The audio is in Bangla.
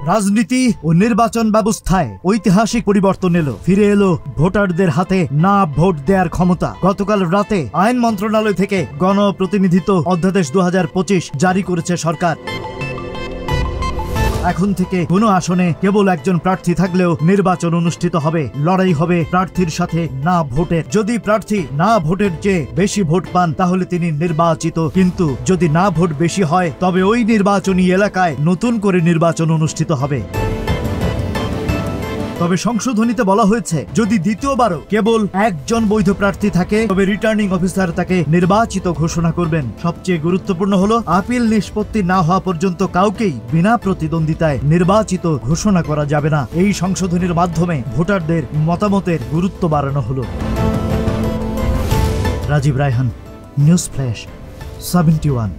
রাজনীতি ও নির্বাচন ব্যবস্থায় ঐতিহাসিক পরিবর্তন এলো। ফিরে এলো ভোটারদের হাতে না ভোট দেওয়ার ক্ষমতা। গতকাল রাতে আইন মন্ত্রণালয় থেকে গণপ্রতিনিধিত্ব অধ্যাদেশ 2025 জারি করেছে সরকার। এখন থেকে কোনো আসনে কেবল একজন প্রার্থী থাকলেও নির্বাচন অনুষ্ঠিত হবে। লড়াই হবে প্রার্থীর সাথে না ভোটের। যদি প্রার্থী না ভোটের চেয়ে বেশি ভোট পান তাহলে তিনি নির্বাচিত, কিন্তু যদি না ভোট বেশি হয় তবে ওই নির্বাচনী এলাকায় নতুন করে নির্বাচন অনুষ্ঠিত হবে। তবে সংশোধনীতে বলা হয়েছে, যদি দ্বিতীয়বারও কেবল একজন বৈধ প্রার্থী থাকে তবে রিটার্নিং অফিসার তাকে নির্বাচিত ঘোষণা করবেন। সবচেয়ে গুরুত্বপূর্ণ হলো, আপিল নিষ্পত্তি না হওয়া পর্যন্ত কাউকেই বিনা প্রতিদ্বন্দ্বিতায় নির্বাচিত ঘোষণা করা যাবে না। এই সংশোধনীর মাধ্যমে ভোটারদের মতামতের গুরুত্ব বাড়ানো হলো। Rajib Raihan, news flash 71।